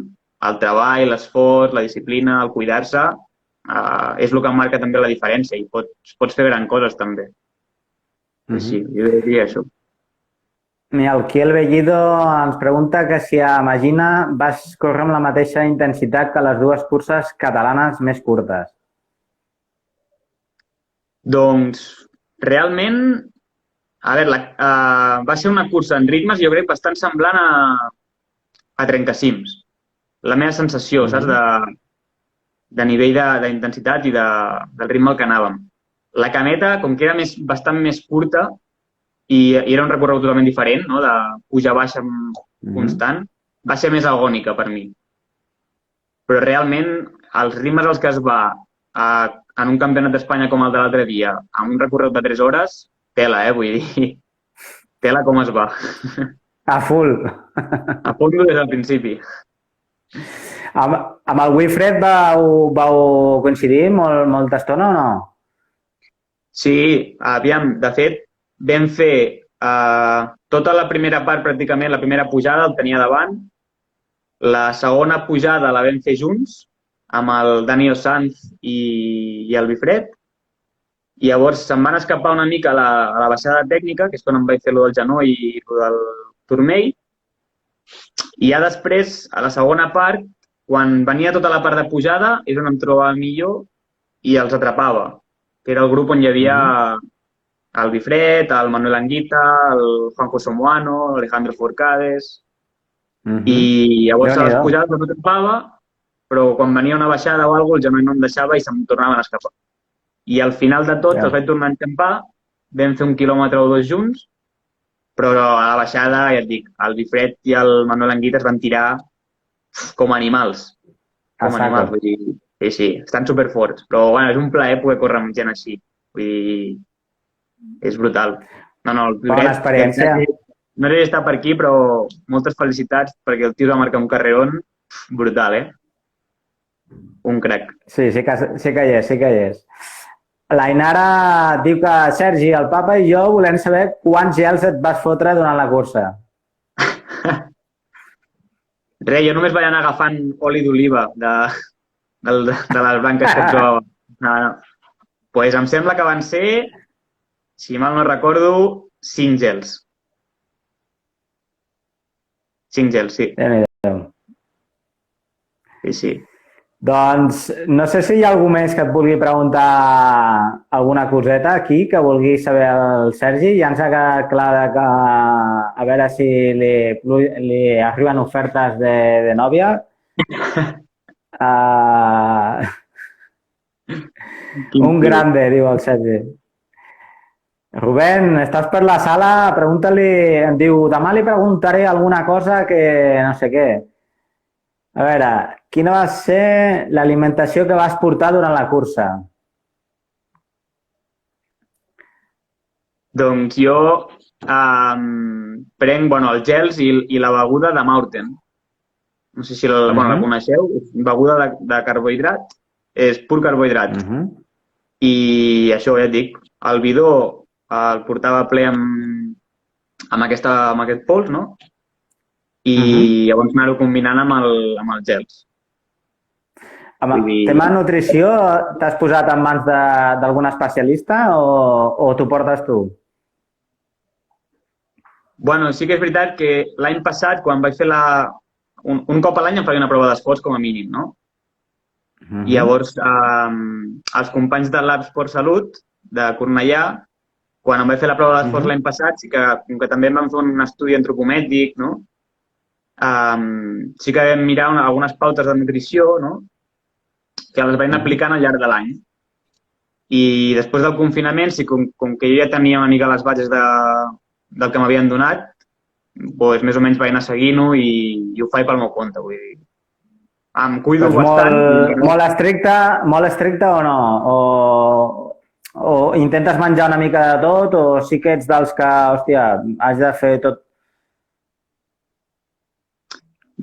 el treball, l'esforç, la disciplina, el cuidar-se, és el que marca també la diferència i pots fer grans coses també. Sí, jo diria això. Mira, el Kiel Bellido ens pregunta que si a Magina vas córrer amb la mateixa intensitat que les dues curses catalanes més curtes. Doncs, realment, a veure, va ser una cursa en ritmes, jo crec, bastant semblant a Trencasims. La meva sensació, saps, de nivell d'intensitat i del ritme al que anàvem. La cameta, com que era bastant més curta i era un recorregut totalment diferent, no?, de puja-baixa constant, va ser més agònica per mi. Però realment, els ritmes als que es va en un campionat d'Espanya com el de l'altre dia, amb un recorregut de 3 hores, tela, vull dir, tela com es va. A full. A punt des del principi. Amb el Wilfred vau coincidir molta estona o no? Sí, aviam, de fet, vam fer tota la primera part, pràcticament, la primera pujada el tenia davant. La segona pujada la vam fer junts, amb el Daniel Sanz i el Bifred. I llavors se'm van escapar una mica a la baixada tècnica, que és quan em vaig fer el del genoll i el del turmell. I ja després, a la segona part, quan venia tota la part de pujada, és on em trobava millor i els atrapava. Que era el grup on hi havia el Bifred, el Manuel Anguita, el Juanjo Somoano, l'Alejandro Forcades. I llavors a les pujades no trepava, però quan venia una baixada o alguna cosa el genoll no em deixava i se'm tornaven a escapar. I al final de tot els vaig tornar a enxampar, vam fer 1 quilòmetre o 2 junts, però a la baixada, ja et dic, el Bifred i el Manuel Anguita es van tirar com animals. Com animals, vull dir, sí, estan superforts. Però bueno, és un plaer poder córrer amb gent així. Vull dir, és brutal. No, el Bifred... Bona experiència. No sé si està per aquí, però moltes felicitats perquè el tio va marcar un carrerón brutal, Un crac. Sí que hi és, L'Ainara diu que, Sergi, el papa i jo volem saber quants gels et vas fotre durant la cursa. Res, jo només vaig anar agafant oli d'oliva de les branques que trobava. No. Pues em sembla que van ser, si mal no recordo, 5 gels. 5 gels, sí. Sí. Doncs no sé si hi ha algú més que et vulgui preguntar alguna coseta aquí que vulgui saber el Sergi. Ja ens ha quedat clar que a veure si li arriben ofertes de nòvia. Un grande, diu el Sergi. Rubén, estàs per la sala? Pregunta-li, em diu, demà li preguntaré alguna cosa que no sé què. A veure, quina va ser l'alimentació que vas portar durant la cursa? Doncs jo prenc els gels i la beguda de Maurten. No sé si la coneixeu. És beguda de carbohidrat. És pur carbohidrat. I això, ja et dic, el bidó el portava ple amb aquest pols, no? I llavors anar-ho combinant amb els gels. Tema nutrició, t'has posat en mans d'algun especialista o t'ho portes tu? Bueno, sí que és veritat que l'any passat, quan vaig fer un cop a l'any em feia una prova d'esforç com a mínim, no? I llavors els companys de l'Esport Salut de Cornellà, quan em vaig fer la prova d'esforç l'any passat, sí que, com que també em van fer un estudi antropomètric, no? Sí que vam mirar algunes pautes de nutrició, no?, que les vaig anar aplicant al llarg de l'any. I després del confinament, sí, com que jo ja tenia una mica les bases del que m'havien donat, doncs més o menys vaig anar seguint-ho i ho faig pel meu compte, vull dir. Em cuido bastant. Molt estricte o no? O intentes menjar una mica de tot o sí que ets dels que, hòstia, has de fer tot?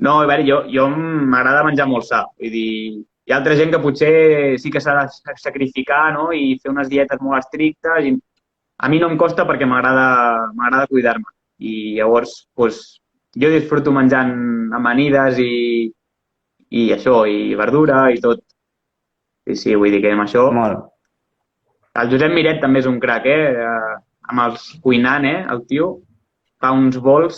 No, a veure, jo m'agrada menjar molt sa. Vull dir, hi ha altra gent que potser sí que s'ha de sacrificar, no?, i fer unes dietes molt estrictes. A mi no em costa perquè m'agrada cuidar-me. I llavors, doncs, jo disfruto menjant amanides i això, i verdura i tot. Sí, vull dir que amb això... Molt. El Josep Miret també és un crac, amb els cuinant, el tio fa uns bols.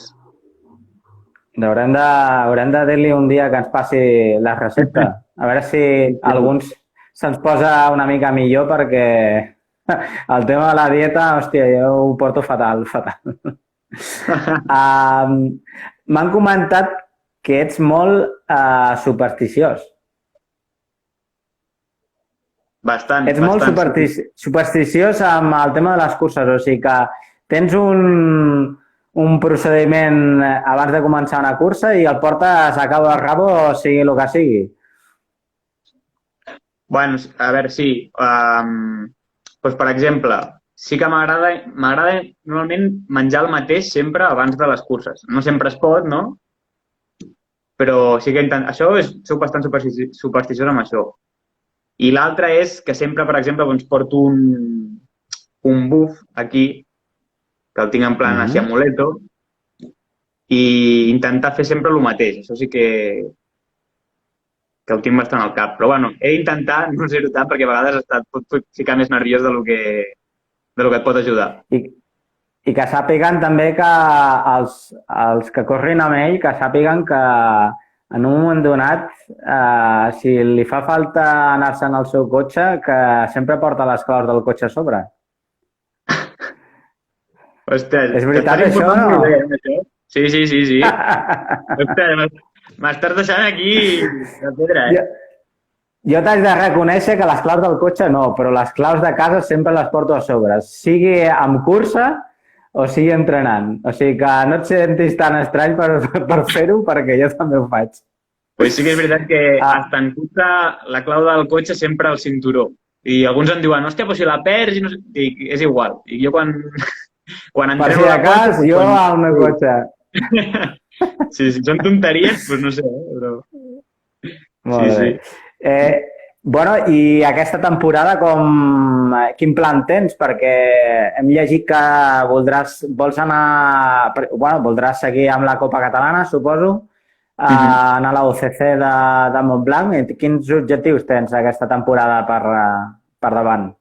Haurem de dir-li un dia que ens passi la recepta. A veure si alguns se'ns posa una mica millor perquè el tema de la dieta, hòstia, jo ho porto fatal, fatal. M'han comentat que ets molt supersticiós. Bastant, Ets molt supersticiós amb el tema de les curses, o sigui que tens un procediment abans de començar una cursa i el portes a cabo del rabo, o sigui el que sigui. Bueno, a veure, sí. Doncs, per exemple, sí que m'agrada normalment menjar el mateix sempre abans de les curses. No sempre es pot, no? Però sí que soc bastant supersticiós amb això. I l'altre és que sempre, per exemple, doncs porto un buf aquí, que el tinc en plan així amuleto, i intentar fer sempre el mateix. Això sí que ho tinc bastant al cap. Però bueno, he d'intentar no ser-ho tant perquè a vegades et pot ficar més nerviós de lo que et pot ajudar. I que sàpiguen també que els que corrin amb ell, que sàpiguen que en un moment donat, si li fa falta anar-se'n al seu cotxe, que sempre porta les claus del cotxe a sobre. Ostres, és veritat això o no? Bé, sí. Ostres, m'estàs deixant aquí la pedra, Jo t'haig de reconèixer que les claus del cotxe no, però les claus de casa sempre les porto a sobre, sigui amb cursa o sigui entrenant. O sigui que no et sentis tan estrany per fer-ho, perquè jo també ho faig. Pues sí que és veritat que hasta en cursa la clau del cotxe sempre al cinturó. I alguns em diuen, hòstia, però si la perds, i no sé... Dic, és igual. I jo quan entreno... Per si de cas, jo al meu cotxe. Sí, si són tonteries, doncs no sé, però... Molt bé. Bueno, i aquesta temporada quin plan tens? Perquè hem llegit que vols voldràs seguir amb la Copa Catalana, suposo, anar a la UCC de Montblanc. Quins objectius tens aquesta temporada per davant?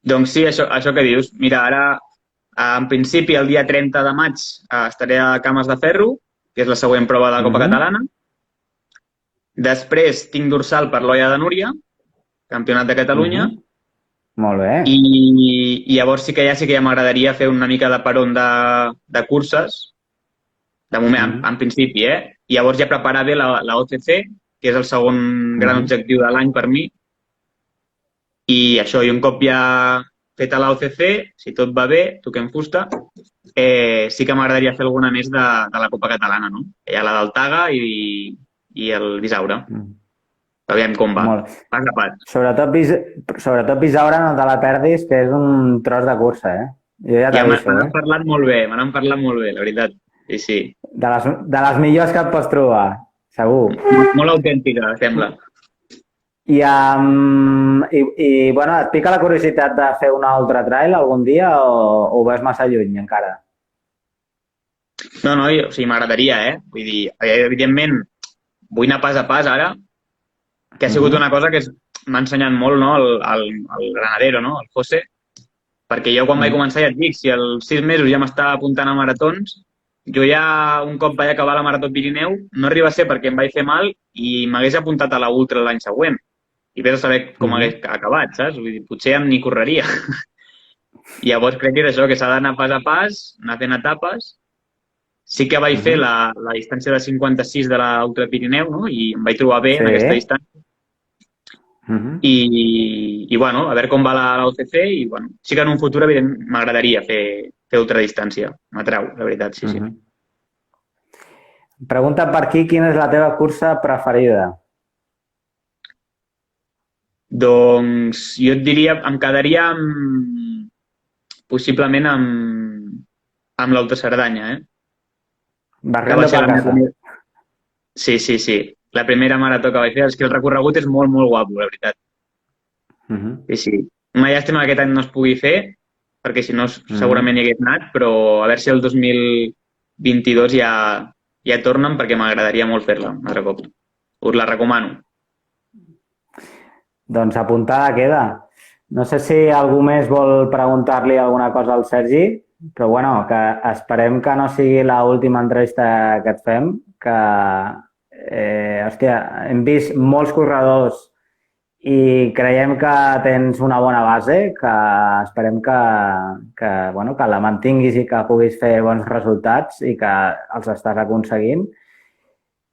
Doncs sí, això que dius. Mira, ara, en principi, el dia 30 de maig estaré a Cames de Ferro, que és la següent prova de la Copa Catalana. Després tinc dorsal per l'Olla de Núria, campionat de Catalunya. Molt bé. I llavors sí que ja m'agradaria fer una mica de peron de curses, de moment, en principi, I llavors ja preparar bé la OCC, que és el segon gran objectiu de l'any per mi. I això, i un cop ja feta la OCC, si tot va bé, toquem fusta, sí que m'agradaria fer alguna més de la Copa Catalana, no? Hi ha la del Taga i el Bisaure. Aviam com va. Pas a pas. Sobretot Bisaure no te la perdis, que és un tros de cursa, Jo ja t'aviso, m'han parlat molt bé, la veritat. Sí. De les millors que et pots trobar, segur. Molt autèntica, sembla. I bueno, et pica la curiositat de fer un altre trail algun dia o ho veus massa lluny encara? No, o sigui, m'agradaria, Vull dir, evidentment, vull anar pas a pas ara, que ha sigut una cosa que m'ha ensenyat molt, no?, el Granadero, no?, el José, perquè jo quan vaig començar ja et dic, si als 6 mesos ja m'estava apuntant a maratons, jo ja un cop vaig acabar la Marató Pirineu, no arriba a ser perquè em vaig fer mal i m'hagués apuntat a la Ultra l'any següent. I vés a saber com hagués acabat, saps? Vull dir, potser ni correria. I llavors crec que és això, que s'ha d'anar pas a pas, anar fent etapes. Sí que vaig fer la distància de 56 de l'Ultra Pirineu, no? I em vaig trobar bé en aquesta distància. I bueno, a veure com va la OCC i bueno, sí que en un futur, evidentment, m'agradaria fer ultradistància. M'atrau, la veritat, sí. Pregunta per aquí, quina és la teva cursa preferida? Doncs jo et diria, em quedaria possiblement amb l'Alta Cerdanya, Barranc de Palcassa. Sí. La primera marató que vaig fer, és que el recorregut és molt, molt guapo, la veritat. Sí. Una llàstima que aquest any no es pugui fer, perquè si no segurament hi hagués anat, però a veure si el 22 ja tornen perquè m'agradaria molt fer-la un altre cop. Us la recomano. Doncs apuntada queda. No sé si algú més vol preguntar-li alguna cosa al Sergi, però bueno, que esperem que no sigui l'última entrevista que et fem, que, hòstia, hem vist molts corredors i creiem que tens una bona base, que esperem bueno, que la mantinguis i que puguis fer bons resultats i que els estàs aconseguint.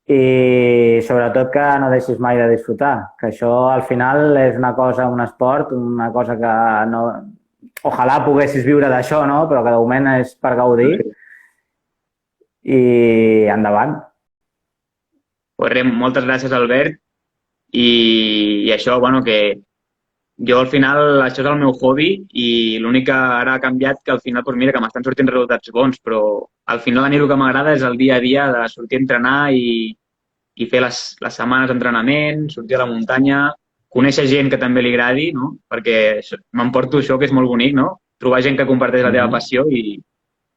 I sobretot que no deixis mai de disfrutar, que això al final és una cosa, un esport, una cosa que no... Ojalà poguessis viure d'això, no? Però que de moment és per gaudir i endavant. Pues res, moltes gràcies, Albert. I això, bueno, que jo al final, això és el meu hobby i l'únic que ara ha canviat que al final, doncs mira, que m'estan sortint resultats bons, però al final a mi el que m'agrada és el dia a dia de sortir a entrenar i fer les setmanes d'entrenament, sortir a la muntanya, conèixer gent que també li agradi, no? Perquè m'emporto això que és molt bonic, no? Trobar gent que comparteix la teva passió i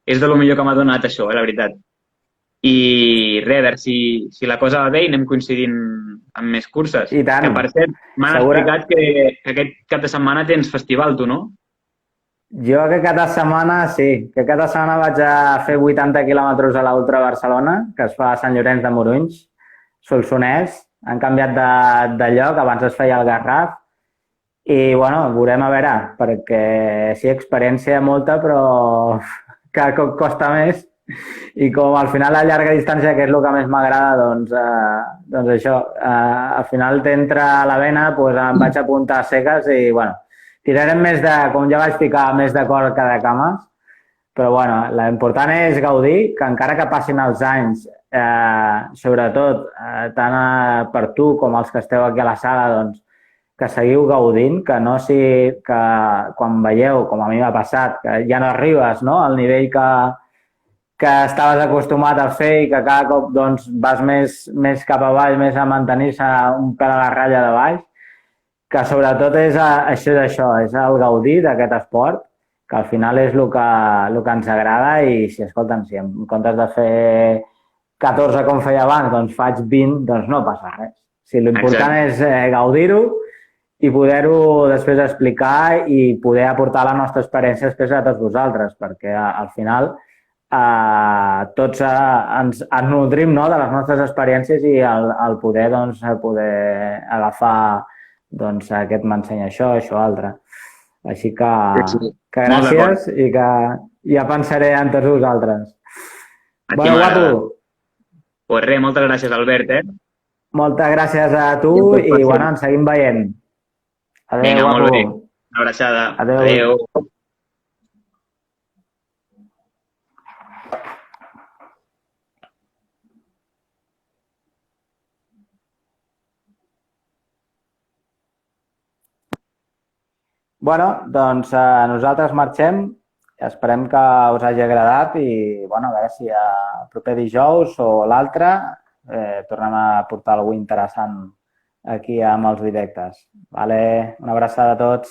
és de lo millor que m'ha donat això, la veritat. I res, a veure si la cosa va bé i anem coincidint amb més curses. I tant. Que per cert, m'han explicat que aquest cap de setmana tens festival, tu, no? Jo aquest cap de setmana, sí. Aquest cap de setmana vaig a fer 80 quilòmetres a l'Ultra Barcelona, que es fa a Sant Llorenç de Morunys, Solsonès. Han canviat de lloc, abans es feia al Garraf. I, bueno, veurem a veure, perquè sí, experiència molta, però cada cop costa més. I com al final la llarga distància, que és el que més m'agrada, doncs això, al final t'entra a la vena, doncs em vaig apuntar a cegues i, bueno, tirarem més de, com ja vaig ficar, més de cor que de cames, però, bueno, l'important és gaudir, que encara que passin els anys, sobretot, tant per tu com els que esteu aquí a la sala, doncs, que seguiu gaudint, que no sigui que quan veieu, com a mi m'ha passat, que ja no arribes, no?, al nivell que estaves acostumat a fer i que cada cop doncs, vas més cap avall, més a mantenir-se un pèl a la ratlla de baix, que sobretot és això, és el gaudir d'aquest esport, que al final és el que ens agrada i si, escolta'm, si en comptes de fer 14 com feia abans, doncs faig 20, doncs no passa res. Si l'important és gaudir-ho i poder-ho després explicar i poder aportar la nostra experiència després a tots vosaltres, perquè al final tots ens nodrim, no?, de les nostres experiències i el poder agafar aquest m'ensenya això, altre. Així que gràcies i que ja pensaré en tots vosaltres. Bueno, guapo. Pues res, moltes gràcies, Albert, Moltes gràcies a tu i, bueno, ens seguim veient. Adéu, vinga, guapo. molt bé. Una abraçada. Adéu. Bueno, doncs nosaltres marxem. Esperem que us hagi agradat i, bueno, a veure si el proper dijous o l'altre tornem a portar alguna cosa interessant aquí amb els directes. Vale? Una abraçada a tots.